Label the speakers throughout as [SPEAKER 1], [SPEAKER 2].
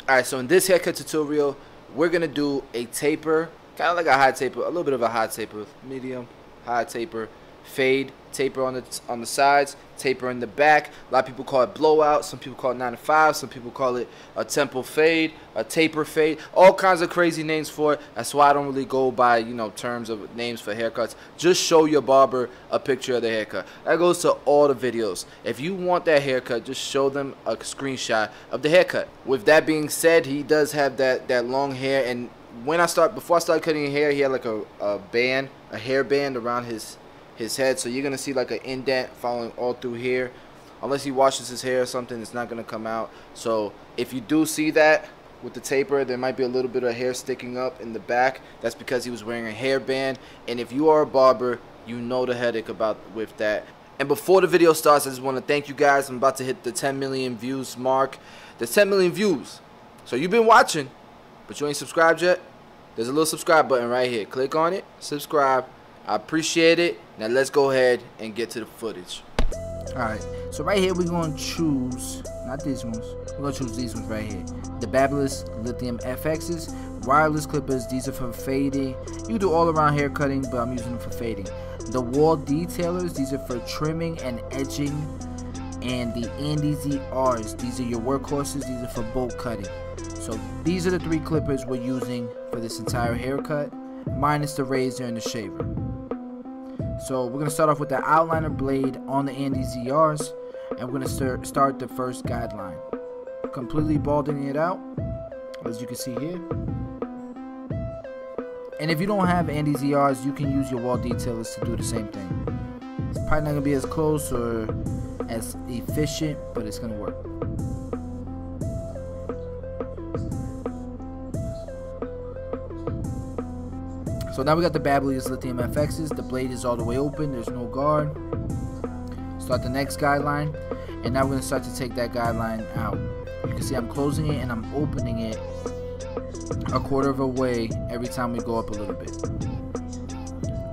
[SPEAKER 1] Alright, so in this haircut tutorial, we're going to do a taper, kind of like a high taper, a little bit of a high taper, medium, high taper, fade, taper on the sides, taper in the back. A lot of people call it blowout, some people call it 9 to 5, some people call it a temple fade, a taper fade, all kinds of crazy names for it. That's why I don't really go by, terms of names for haircuts. Just show your barber a picture of the haircut. That goes to all the videos. If you want that haircut, just show them a screenshot of the haircut. With that being said, he does have that long hair, and before I started cutting hair, he had like a band, a hair band around his head, so you're gonna see like an indent following all through here. Unless he washes his hair or something, it's not gonna come out. So if you do see that with the taper, there might be a little bit of hair sticking up in the back. That's because he was wearing a hairband. And if you are a barber, you know the headache with that. And before the video starts, I just want to thank you guys. I'm about to hit the 10 million views mark. There's 10 million views, so you've been watching, but you ain't subscribed yet. There's a little subscribe button right here. Click on it, subscribe. I appreciate it. Now let's go ahead and get to the footage.
[SPEAKER 2] Alright, so right here we're going to choose, not these ones, we're going to choose these ones right here. The Babyliss Lithium FXs, wireless clippers, these are for fading. You can do all around hair cutting, but I'm using them for fading. The wall detailers, these are for trimming and edging. And the Andy ZRs, these are your workhorses, these are for bolt cutting. So these are the 3 clippers we're using for this entire haircut, minus the razor and the shaver. So we're going to start off with the outliner blade on the Andy ZRs, and we're going to start the first guideline. Completely balding it out, as you can see here. And if you don't have Andy ZRs, you can use your wall detailers to do the same thing. It's probably not going to be as close or as efficient, but it's going to work. So now we got the Babyliss Lithium FXs. The blade is all the way open. There's no guard. Start the next guideline. And now we're going to start to take that guideline out. You can see I'm closing it and I'm opening it a quarter of a way every time we go up a little bit.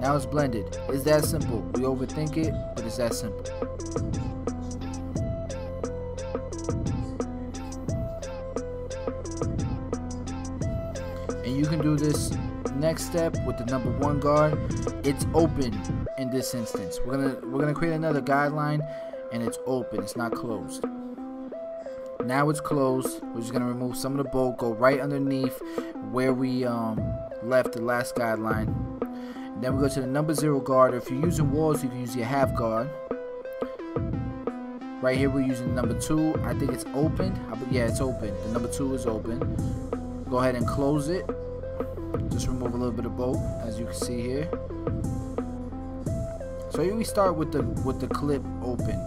[SPEAKER 2] Now it's blended. It's that simple. We overthink it, but it's that simple. And you can do this next step with the number 1 guard. It's open in this instance. We're gonna create another guideline, and it's open. It's not closed. Now it's closed. We're just gonna remove some of the bolt, go right underneath where we left the last guideline. And then we go to the number 0 guard. If you're using walls, you can use your half guard. Right here we're using number 2. I think it's open. Yeah, it's open. The number 2 is open. Go ahead and close it. Just remove a little bit of bolt, as you can see here. So here we start with the clip open.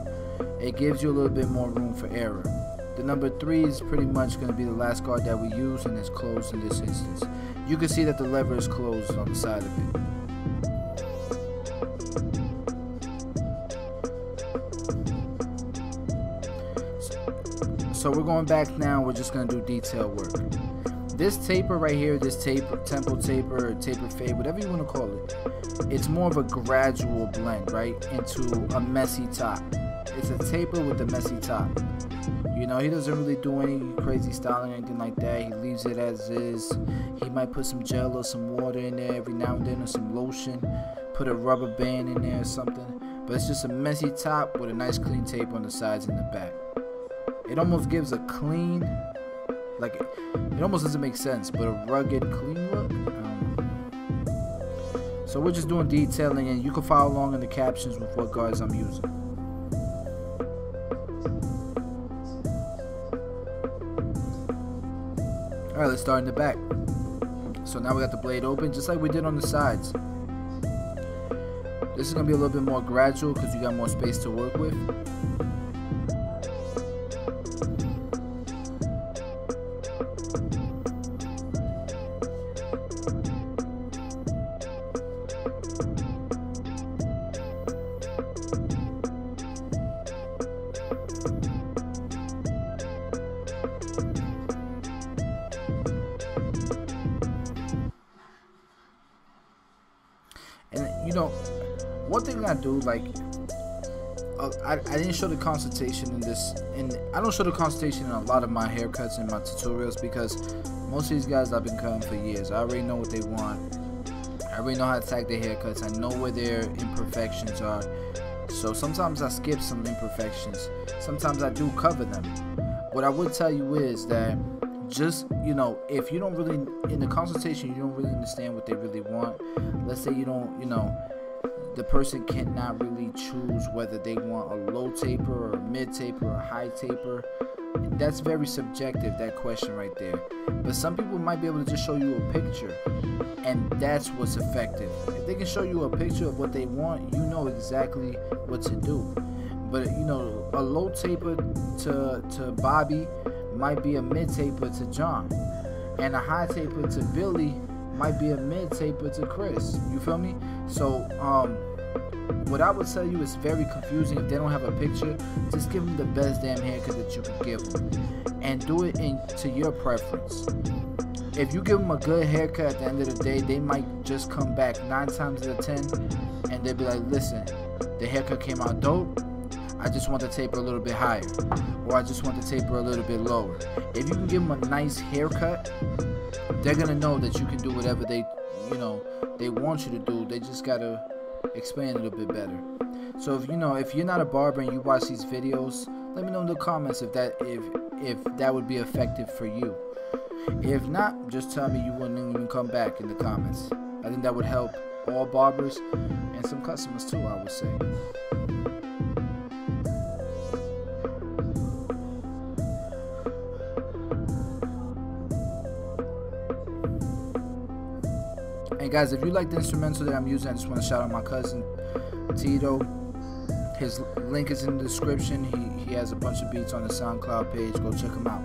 [SPEAKER 2] It gives you a little bit more room for error. The number 3 is pretty much going to be the last guard that we use, and it's closed in this instance. You can see that the lever is closed on the side of it. So we're going back now. We're just going to do detail work. This taper right here, this temple taper, or taper fade, whatever you want to call it, it's more of a gradual blend, right, into a messy top. It's a taper with a messy top. He doesn't really do any crazy styling or anything like that. He leaves it as is. He might put some gel or some water in there every now and then, or some lotion, put a rubber band in there or something. But it's just a messy top with a nice clean tape on the sides and the back. It almost gives a clean, like, it almost doesn't make sense, but a rugged, clean look. So we're just doing detailing, and you can follow along in the captions with what guards I'm using. Alright, let's start in the back. So now we got the blade open, just like we did on the sides. This is going to be a little bit more gradual because you got more space to work with. And one thing I do, like, I didn't show the consultation in this, and I don't show the consultation in a lot of my haircuts and my tutorials because most of these guys I've been cutting for years. I already know what they want. I already know how to tag their haircuts. I know where their imperfections are. So sometimes I skip some imperfections. Sometimes I do cover them. What I would tell you is that just, if you don't really, in the consultation, you don't really understand what they really want. Let's say you don't, the person cannot really choose whether they want a low taper or a mid taper or a high taper. That's very subjective, that question right there. But some people might be able to just show you a picture, and that's what's effective. If they can show you a picture of what they want, you know exactly what to do. But a low taper to Bobby might be a mid taper to John, and a high taper to Billy might be a mid taper to Chris. You feel me? So what I would tell you is very confusing. If they don't have a picture, just give them the best damn haircut that you can give them, and do it to your preference. If you give them a good haircut at the end of the day, they might just come back 9 times out of 10 and they'll be like, listen, the haircut came out dope, I just want the taper a little bit higher, or I just want the taper a little bit lower. If you can give them a nice haircut, they're gonna know that you can do whatever they want you to do. They just gotta explain it a little bit better. So if you're not a barber and you watch these videos, let me know in the comments if that would be effective for you. If not, just tell me you wouldn't even come back in the comments. I think that would help all barbers and some customers too, I would say. And guys, if you like the instrumental that I'm using, I just want to shout out my cousin Tito. His link is in the description. He has a bunch of beats on the SoundCloud page. Go check him out.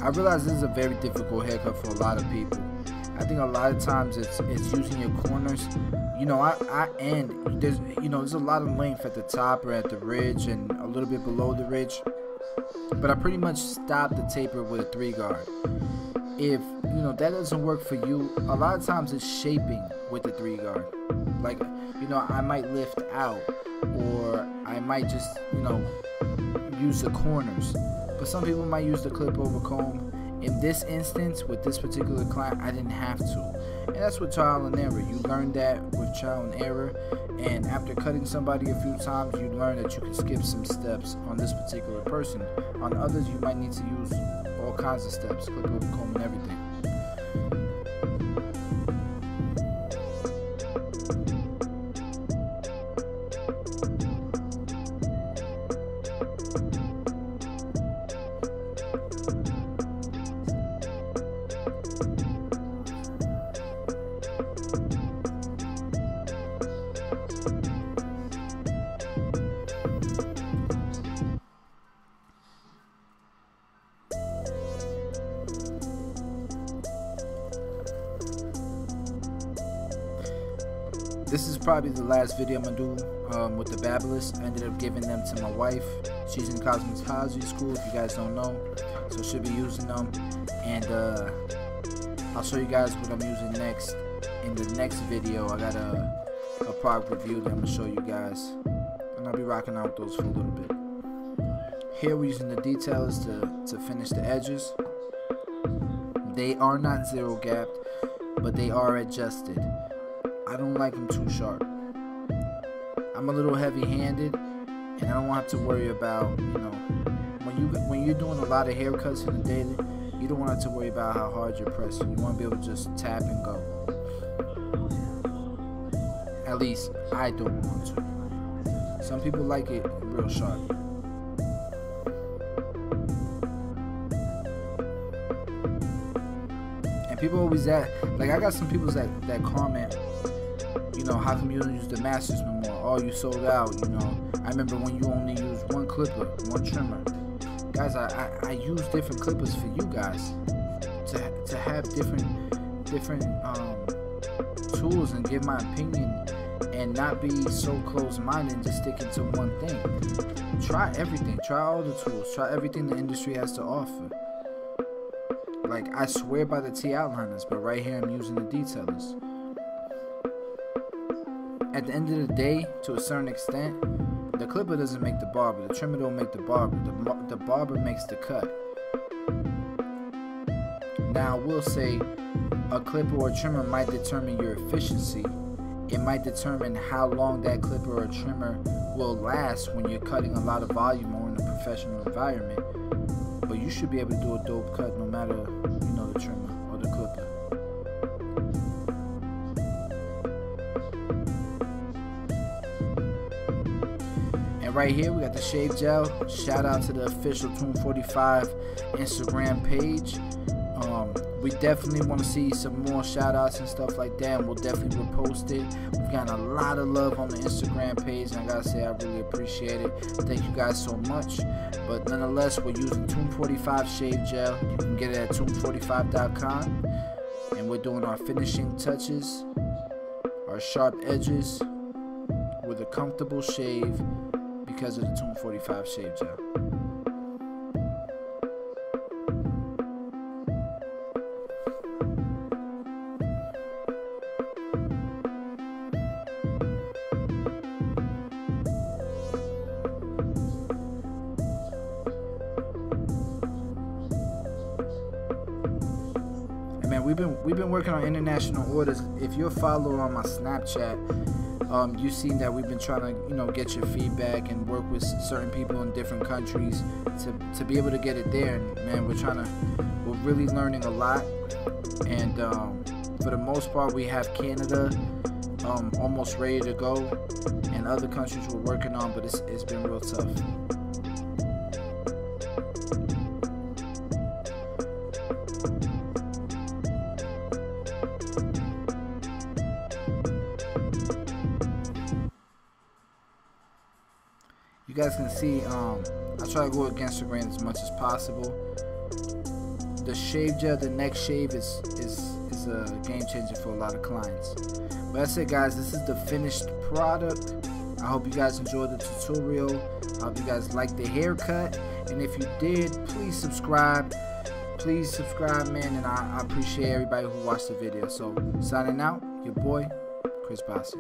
[SPEAKER 2] I realize this is a very difficult haircut for a lot of people. I think a lot of times it's using your corners. There's a lot of length at the top or at the ridge and a little bit below the ridge. But I pretty much stop the taper with a 3-guard. If that doesn't work for you, a lot of times it's shaping with the 3-guard. Like I might lift out, or I might just use the corners. But some people might use the clip over comb. In this instance, with this particular client, I didn't have to. And that's with trial and error. You learn that with trial and error. And after cutting somebody a few times, you learn that you can skip some steps on this particular person. On others, you might need to use all kinds of steps, clip over comb and everything. This is probably the last video I'm gonna do with the Babblers. I ended up giving them to my wife. She's in cosmetology school, if you guys don't know, so she'll be using them. And I'll show you guys what I'm using next in the next video. I got a product review that I'm gonna show you guys, and I'll be rocking out those for a little bit. Here we're using the detailers to finish the edges. They are not zero gapped, but they are adjusted. I don't like them too sharp. I'm a little heavy-handed, and I don't want to worry about, when you're doing a lot of haircuts in a day, you don't want to worry about how hard you're pressing. You want to be able to just tap and go. At least I don't want to. Some people like it real sharp. And people always ask, like, I got some people that comment, how come you don't use the masters no more? Oh, you sold out, I remember when you only used one clipper, one trimmer. Guys, I use different clippers for you guys to have different tools and give my opinion and not be so close-minded and just sticking to one thing. Try everything. Try all the tools. Try everything the industry has to offer. Like, I swear by the T outliners, but right here I'm using the detailers. At the end of the day, to a certain extent, the clipper doesn't make the barber. The trimmer don't make the barber. The barber makes the cut. Now, we'll say a clipper or a trimmer might determine your efficiency. It might determine how long that clipper or trimmer will last when you're cutting a lot of volume or in a professional environment. But you should be able to do a dope cut no matter, you know, the trimmer or the clipper. And right here we got the shave gel. Shout out to the official Tune 45 Instagram page. We definitely want to see some more shout outs and stuff like that, and we'll definitely repost it. We've gotten a lot of love on the Instagram page, and I gotta say I really appreciate it. Thank you guys so much. But nonetheless, we're using Tune 45 shave gel. You can get it at tune45.com, and we're doing our finishing touches, our sharp edges with a comfortable shave because of the Tune 45 shave gel. Man, we've been working on international orders. If you're a follower on my Snapchat, you've seen that we've been trying to, you know, get your feedback and work with certain people in different countries to be able to get it there. And man, we're really learning a lot. And for the most part, we have Canada almost ready to go, and other countries we're working on, but it's been real tough. You guys can see, I try to go against the grain as much as possible. The shave gel, the next shave is a game changer for a lot of clients. But that's it, guys. This is the finished product. I hope you guys enjoyed the tutorial. I hope you guys liked the haircut. And if you did, please subscribe. Please subscribe, man. And I appreciate everybody who watched the video. So, signing out, your boy, Chris Bassi.